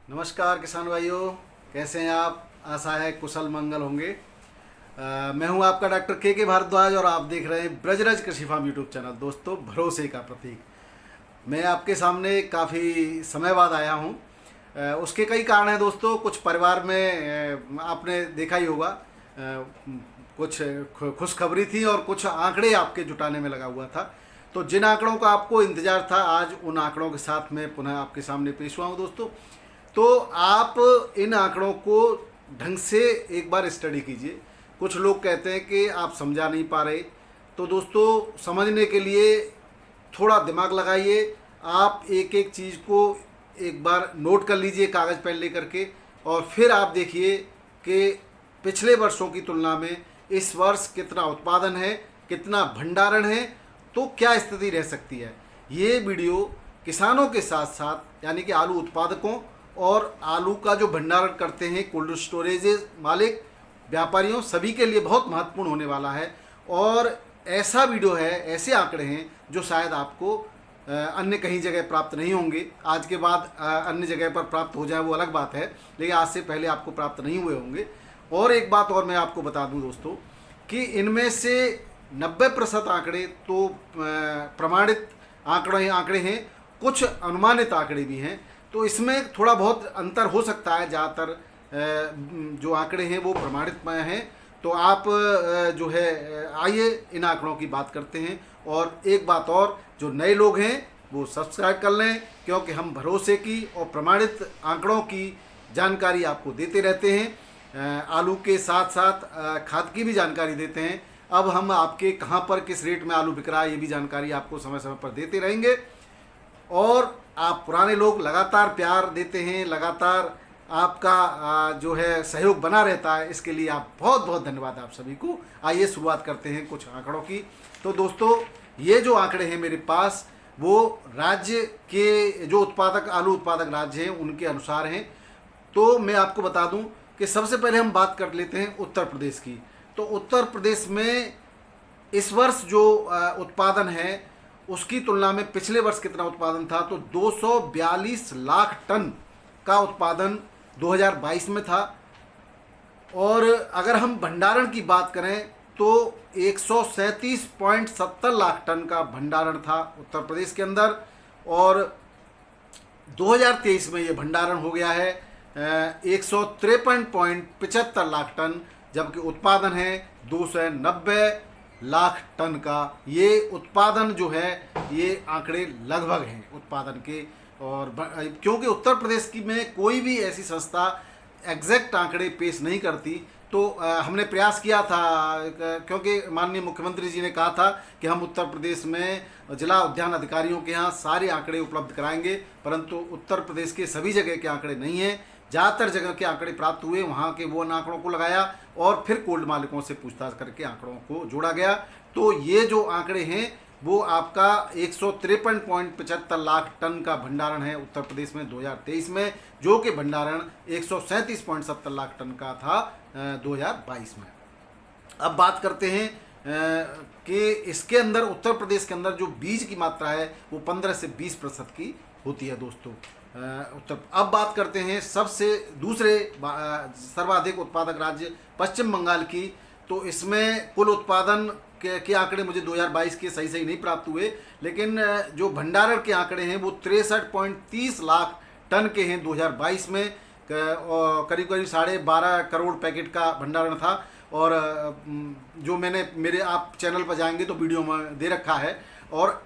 नमस्कार किसान भाइयों, कैसे हैं आप। आशा है कुशल मंगल होंगे। मैं हूं आपका डॉक्टर के भारद्वाज और आप देख रहे हैं ब्रजराज कृषि फार्म यूट्यूब चैनल। दोस्तों, भरोसे का प्रतीक। मैं आपके सामने काफ़ी समय बाद आया हूं। उसके कई कारण हैं दोस्तों। कुछ परिवार में आपने देखा ही होगा, कुछ खुशखबरी थी और कुछ आंकड़े आपके जुटाने में लगा हुआ था। तो जिन आंकड़ों का आपको इंतजार था, आज उन आंकड़ों के साथ मैं पुनः आपके सामने पेश हुआ हूं दोस्तों। तो आप इन आंकड़ों को ढंग से एक बार स्टडी कीजिए। कुछ लोग कहते हैं कि आप समझा नहीं पा रहे, तो दोस्तों समझने के लिए थोड़ा दिमाग लगाइए। आप एक एक चीज़ को एक बार नोट कर लीजिए कागज़ पेन लेकर के, और फिर आप देखिए कि पिछले वर्षों की तुलना में इस वर्ष कितना उत्पादन है, कितना भंडारण है, तो क्या स्थिति रह सकती है। ये वीडियो किसानों के साथ साथ यानी कि आलू उत्पादकों और आलू का जो भंडारण करते हैं, कोल्ड स्टोरेज मालिक, व्यापारियों, सभी के लिए बहुत महत्वपूर्ण होने वाला है। और ऐसा वीडियो है, ऐसे आंकड़े हैं जो शायद आपको अन्य कहीं जगह प्राप्त नहीं होंगे। आज के बाद अन्य जगह पर प्राप्त हो जाए वो अलग बात है, लेकिन आज से पहले आपको प्राप्त नहीं हुए होंगे। और एक बात और मैं आपको बता दूं दोस्तों कि इनमें से 90% आंकड़े तो प्रमाणित आंकड़े हैं, कुछ अनुमानित आंकड़े भी हैं। तो इसमें थोड़ा बहुत अंतर हो सकता है। ज़्यादातर जो आंकड़े हैं वो प्रमाणित हैं। तो आप जो है आइए इन आंकड़ों की बात करते हैं। और एक बात और, जो नए लोग हैं वो सब्सक्राइब कर लें, क्योंकि हम भरोसे की और प्रमाणित आंकड़ों की जानकारी आपको देते रहते हैं। आलू के साथ साथ खाद की भी जानकारी देते हैं। अब हम आपके कहाँ पर किस रेट में आलू बिक रहा है ये भी जानकारी आपको समय समय पर देते रहेंगे। और आप पुराने लोग लगातार प्यार देते हैं, लगातार आपका जो है सहयोग बना रहता है, इसके लिए आप बहुत बहुत धन्यवाद आप सभी को। आइए शुरुआत करते हैं कुछ आंकड़ों की। तो दोस्तों, ये जो आंकड़े हैं मेरे पास, वो राज्य के जो उत्पादक आलू उत्पादक राज्य हैं उनके अनुसार हैं। तो मैं आपको बता दूं कि सबसे पहले हम बात कर लेते हैं उत्तर प्रदेश की। तो उत्तर प्रदेश में इस वर्ष जो उत्पादन है उसकी तुलना में पिछले वर्ष कितना उत्पादन था, तो 242 लाख टन का उत्पादन 2022 में था। और अगर हम भंडारण की बात करें तो 137.70 लाख टन का भंडारण था उत्तर प्रदेश के अंदर। और 2023 में ये भंडारण हो गया है 153.75 लाख टन, जबकि उत्पादन है 290 लाख टन का। ये उत्पादन जो है, ये आंकड़े लगभग हैं उत्पादन के। और क्योंकि उत्तर प्रदेश की में कोई भी ऐसी संस्था एग्जैक्ट आंकड़े पेश नहीं करती, तो हमने प्रयास किया था, क्योंकि माननीय मुख्यमंत्री जी ने कहा था कि हम उत्तर प्रदेश में जिला उद्यान अधिकारियों के यहाँ सारे आंकड़े उपलब्ध कराएंगे, परंतु उत्तर प्रदेश के सभी जगह के आंकड़े नहीं हैं। ज़्यादातर जगह के आंकड़े प्राप्त हुए, वहाँ के वो आंकड़ों को लगाया और फिर कोल्ड मालिकों से पूछताछ करके आंकड़ों को जोड़ा गया। तो ये जो आंकड़े हैं वो आपका 153.75 लाख टन का भंडारण है उत्तर प्रदेश में 2023 में, जो कि भंडारण 137.70 लाख टन का था 2022 में। अब बात करते हैं कि इसके अंदर उत्तर प्रदेश के अंदर जो बीज की मात्रा है वो 15 से 20% की होती है दोस्तों। अब बात करते हैं सबसे दूसरे सर्वाधिक उत्पादक राज्य पश्चिम बंगाल की। तो इसमें कुल उत्पादन के आंकड़े मुझे 2022 के सही नहीं प्राप्त हुए, लेकिन जो भंडारण के आंकड़े हैं वो 63.30 लाख टन के हैं 2022 में। करीब करीब 12.5 करोड़ पैकेट का भंडारण था। और जो मेरे आप चैनल पर जाएंगे तो वीडियो में दे रखा है। और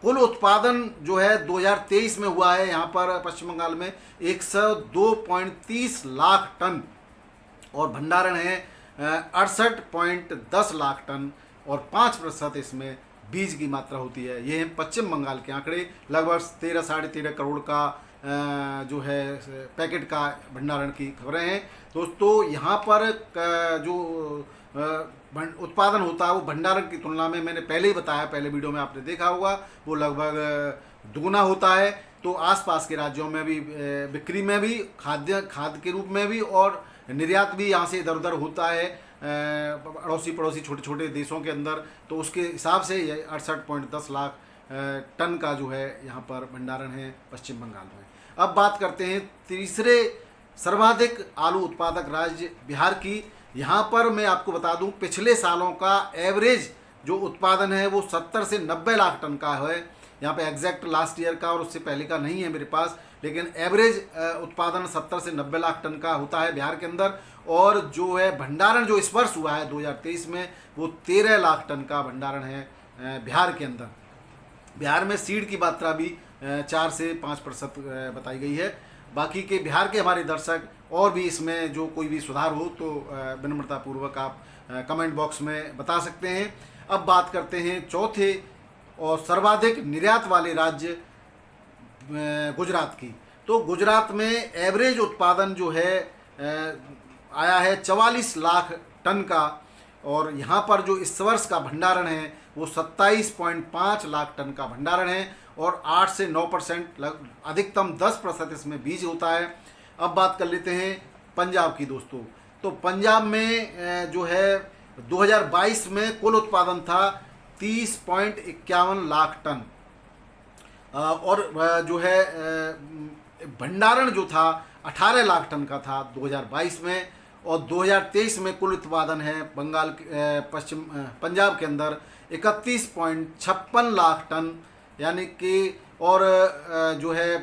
कुल उत्पादन जो है 2023 में हुआ है यहाँ पर पश्चिम बंगाल में 102.30 लाख टन, और भंडारण है 68.10 लाख टन, और 5% इसमें बीज की मात्रा होती है। ये हैं पश्चिम बंगाल के आंकड़े। लगभग 13-13.5 करोड़ का जो है पैकेट का भंडारण की खबरें हैं दोस्तों। यहाँ पर जो उत्पादन होता है वो भंडारण की तुलना में, मैंने पहले ही बताया, पहले वीडियो में आपने देखा होगा, वो लगभग दुगुना होता है। तो आसपास के राज्यों में भी बिक्री में भी, खाद के रूप में भी, और निर्यात भी यहाँ से इधर उधर होता है अड़ोसी पड़ोसी छोटे छोटे देशों के अंदर। तो उसके हिसाब से ये 68.10 लाख टन का जो है यहाँ पर भंडारण है पश्चिम बंगाल में। अब बात करते हैं तीसरे सर्वाधिक आलू उत्पादक राज्य बिहार की। यहाँ पर मैं आपको बता दूं, पिछले सालों का एवरेज जो उत्पादन है वो 70 से 90 लाख टन का है। यहाँ पे एग्जैक्ट लास्ट ईयर का और उससे पहले का नहीं है मेरे पास, लेकिन एवरेज उत्पादन 70 से 90 लाख टन का होता है बिहार के अंदर। और जो है भंडारण जो इस वर्ष हुआ है 2023 में, वो 13 लाख टन का भंडारण है बिहार के अंदर। बिहार में सीड की मात्रा भी 4 से 5% बताई गई है। बाकी के बिहार के हमारे दर्शक और भी इसमें जो कोई भी सुधार हो तो विनम्रतापूर्वक आप कमेंट बॉक्स में बता सकते हैं। अब बात करते हैं चौथे और सर्वाधिक निर्यात वाले राज्य गुजरात की। तो गुजरात में एवरेज उत्पादन जो है आया है 44 लाख टन का, और यहाँ पर जो इस वर्ष का भंडारण है वो 27.5 लाख टन का भंडारण है, और 8 से 9% अधिकतम 10% इसमें बीज होता है। अब बात कर लेते हैं पंजाब की दोस्तों। तो पंजाब में जो है 2022 में कुल उत्पादन था 30.51 लाख टन, और जो है भंडारण जो था 18 लाख टन का था 2022 में। और 2023 में कुल उत्पादन है पंजाब के अंदर 31.56 लाख टन, यानी कि, और जो है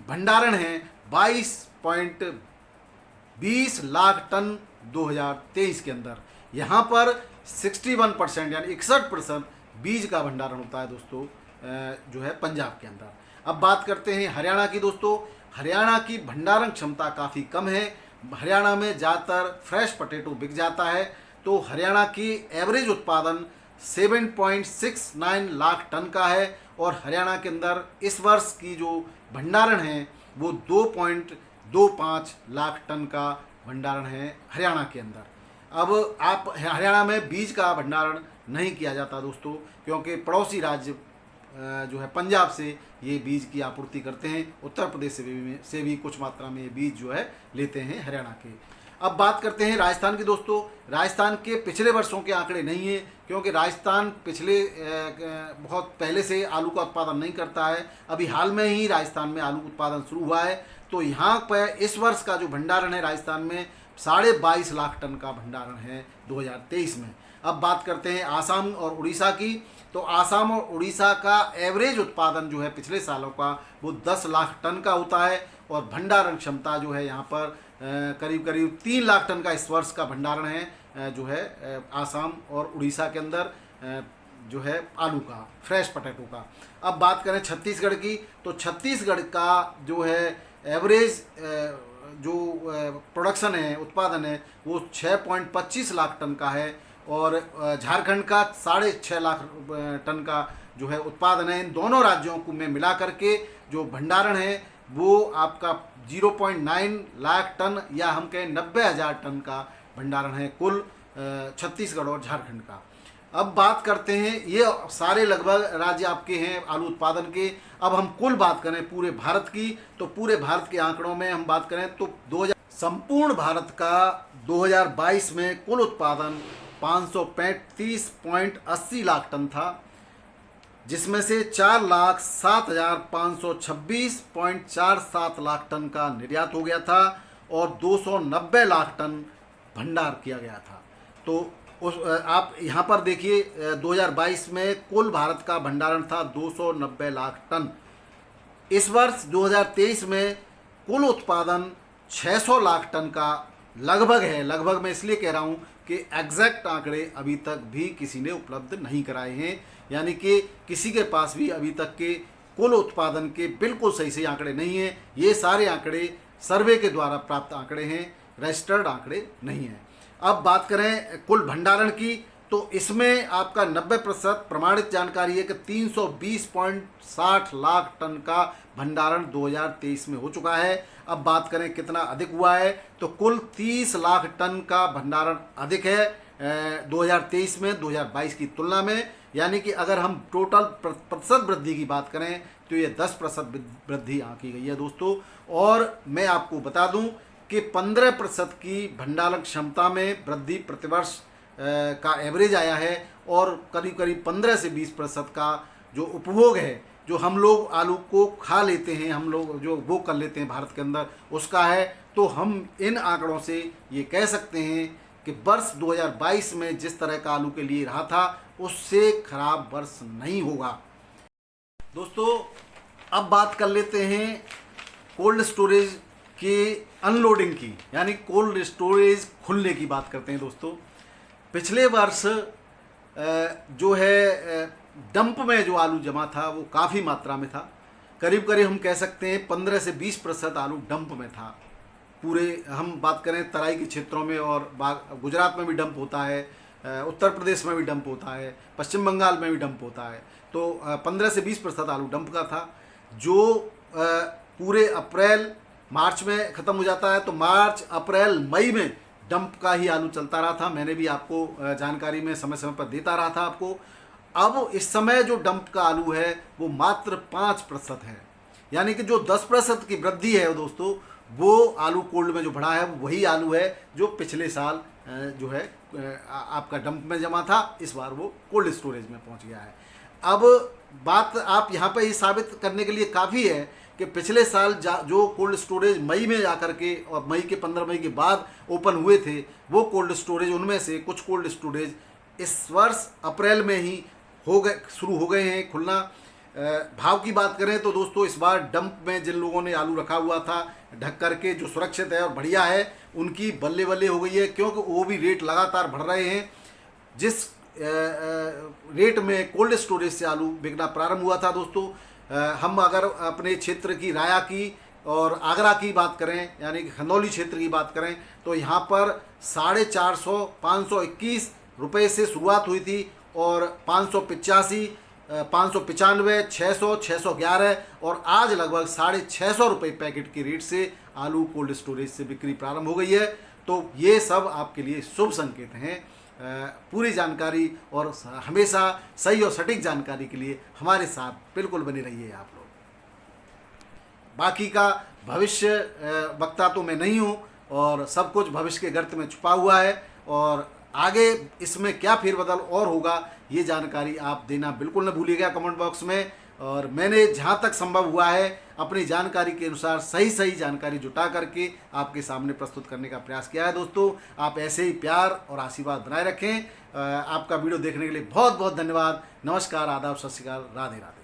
भंडारण है 22.20 लाख टन 2023 के अंदर। यहाँ पर 61% यानी 61% बीज का भंडारण होता है दोस्तों जो है पंजाब के अंदर। अब बात करते हैं हरियाणा की दोस्तों। हरियाणा की भंडारण क्षमता काफ़ी कम है। हरियाणा में ज़्यादातर फ्रेश पोटैटो बिक जाता है। तो हरियाणा की एवरेज उत्पादन 7.69 लाख टन का है, और हरियाणा के अंदर इस वर्ष की जो भंडारण है वो 2.25 लाख टन का भंडारण है हरियाणा के अंदर। अब आप हरियाणा में बीज का भंडारण नहीं किया जाता दोस्तों, क्योंकि पड़ोसी राज्य जो है पंजाब से ये बीज की आपूर्ति करते हैं। उत्तर प्रदेश से भी कुछ मात्रा में ये बीज जो है लेते हैं हरियाणा के। अब बात करते हैं राजस्थान की दोस्तों। राजस्थान के पिछले वर्षों के आंकड़े नहीं है, क्योंकि राजस्थान पिछले बहुत पहले से आलू का उत्पादन नहीं करता है। अभी हाल में ही राजस्थान में आलू उत्पादन शुरू हुआ है। तो यहाँ पर इस वर्ष का जो भंडारण है राजस्थान में 22.5 लाख टन का भंडारण है 2023 में। अब बात करते हैं आसाम और उड़ीसा की। तो आसाम और उड़ीसा का एवरेज उत्पादन जो है पिछले सालों का वो 10 लाख टन का होता है, और भंडारण क्षमता जो है यहाँ पर करीब करीब 3 लाख टन का इस वर्ष का भंडारण है जो है आसाम और उड़ीसा के अंदर जो है आलू का, फ्रेश पोटैटो का। अब बात करें छत्तीसगढ़ की। तो छत्तीसगढ़ का जो है एवरेज जो प्रोडक्शन है, उत्पादन है, वो 6.25 लाख टन का है, और झारखंड का 6.5 लाख टन का जो है उत्पादन है। इन दोनों राज्यों को में मिला करके जो भंडारण है वो आपका 0.9 लाख टन या हम कहें 90,000 टन का भंडारण है कुल छत्तीसगढ़ और झारखंड का। अब बात करते हैं, ये सारे लगभग राज्य आपके हैं आलू उत्पादन के। अब हम कुल बात करें पूरे भारत की, तो पूरे भारत के आंकड़ों में हम बात करें तो संपूर्ण भारत का 2022 में कुल उत्पादन 535.80 लाख टन था, जिसमें से 4,07,526.47 लाख टन का निर्यात हो गया था, और 290 लाख टन भंडार किया गया था। तो उस आप यहाँ पर देखिए 2022 में कुल भारत का भंडारण था 290 लाख टन। इस वर्ष 2023 में कुल उत्पादन 600 लाख टन का लगभग है। लगभग मैं इसलिए कह रहा हूँ कि एग्जैक्ट आंकड़े अभी तक भी किसी ने उपलब्ध नहीं कराए हैं, यानी कि किसी के पास भी अभी तक के कुल उत्पादन के बिल्कुल सही आंकड़े नहीं हैं। ये सारे आंकड़े सर्वे के द्वारा प्राप्त आंकड़े हैं, रजिस्टर्ड आंकड़े नहीं हैं। अब बात करें कुल भंडारण की, तो इसमें आपका 90% प्रमाणित जानकारी है कि 320.60 लाख टन का भंडारण 2023 में हो चुका है। अब बात करें कितना अधिक हुआ है, तो कुल 30 लाख टन का भंडारण अधिक है 2023 में 2022 की तुलना में। यानी कि अगर हम टोटल प्रतिशत वृद्धि की बात करें तो ये 10% वृद्धि आंकी गई है दोस्तों। और मैं आपको बता दूं कि 15% की भंडारण क्षमता में वृद्धि प्रतिवर्ष का एवरेज आया है, और करीब करीब 15 से 20% का जो उपभोग है जो हम लोग आलू को खा लेते हैं, हम लोग जो वो कर लेते हैं भारत के अंदर, उसका है। तो हम इन आंकड़ों से ये कह सकते हैं कि वर्ष 2022 में जिस तरह का आलू के लिए रहा था उससे खराब वर्ष नहीं होगा। दोस्तों अब बात कर लेते हैं कोल्ड स्टोरेज के अनलोडिंग की, यानी कोल्ड स्टोरेज खुलने की बात करते हैं। दोस्तों पिछले वर्ष जो है डंप में जो आलू जमा था वो काफ़ी मात्रा में था। करीब करीब हम कह सकते हैं 15 से 20% आलू डंप में था। पूरे हम बात करें तराई के क्षेत्रों में, और गुजरात में भी डंप होता है, उत्तर प्रदेश में भी डंप होता है, पश्चिम बंगाल में भी डंप होता है। तो 15 से 20% आलू डंप का था, जो पूरे अप्रैल मार्च में ख़त्म हो जाता है। तो मार्च अप्रैल मई में डंप का ही आलू चलता रहा था। मैंने भी आपको जानकारी में समय समय पर देता रहा था आपको। अब इस समय जो डंप का आलू है वो मात्र 5% है, यानी कि जो 10% की वृद्धि है दोस्तों, वो आलू कोल्ड में जो बढ़ा है वो वही आलू है जो पिछले साल जो है आपका डंप में जमा था, इस बार वो कोल्ड स्टोरेज में पहुंच गया है। अब बात आप यहाँ पे ये साबित करने के लिए काफ़ी है कि पिछले साल जो कोल्ड स्टोरेज मई में जाकर के, और मई के 15 मई के बाद ओपन हुए थे वो कोल्ड स्टोरेज, उनमें से कुछ कोल्ड स्टोरेज इस वर्ष अप्रैल में ही शुरू हो गए हैं खुलना। भाव की बात करें तो दोस्तों इस बार डंप में जिन लोगों ने आलू रखा हुआ था ढक करके, जो सुरक्षित है और बढ़िया है, उनकी बल्ले बल्ले हो गई है, क्योंकि वो भी रेट लगातार बढ़ रहे हैं। जिस रेट में कोल्ड स्टोरेज से आलू बिकना प्रारंभ हुआ था दोस्तों, हम अगर अपने क्षेत्र की राया की और आगरा की बात करें, यानी कि खंदौली क्षेत्र की बात करें, तो यहाँ पर 450 521 रुपये से शुरुआत हुई थी, और 585 595 600 611 और आज लगभग 650 रुपये पैकेट की रेट से आलू कोल्ड स्टोरेज से बिक्री प्रारंभ हो गई है। तो ये सब आपके लिए शुभ संकेत हैं। पूरी जानकारी और हमेशा सही और सटीक जानकारी के लिए हमारे साथ बिल्कुल बने रहिए आप लोग। बाकी का भविष्य वक्ता तो मैं नहीं हूँ, और सब कुछ भविष्य के गर्त में छुपा हुआ है, और आगे इसमें क्या फेरबदल और होगा ये जानकारी आप देना बिल्कुल न भूलिएगा कमेंट बॉक्स में। और मैंने जहाँ तक संभव हुआ है अपनी जानकारी के अनुसार सही जानकारी जुटा करके आपके सामने प्रस्तुत करने का प्रयास किया है। दोस्तों आप ऐसे ही प्यार और आशीर्वाद बनाए रखें। आपका वीडियो देखने के लिए बहुत बहुत धन्यवाद। नमस्कार, आदाब, सत श्री अकाल, राधे राधे।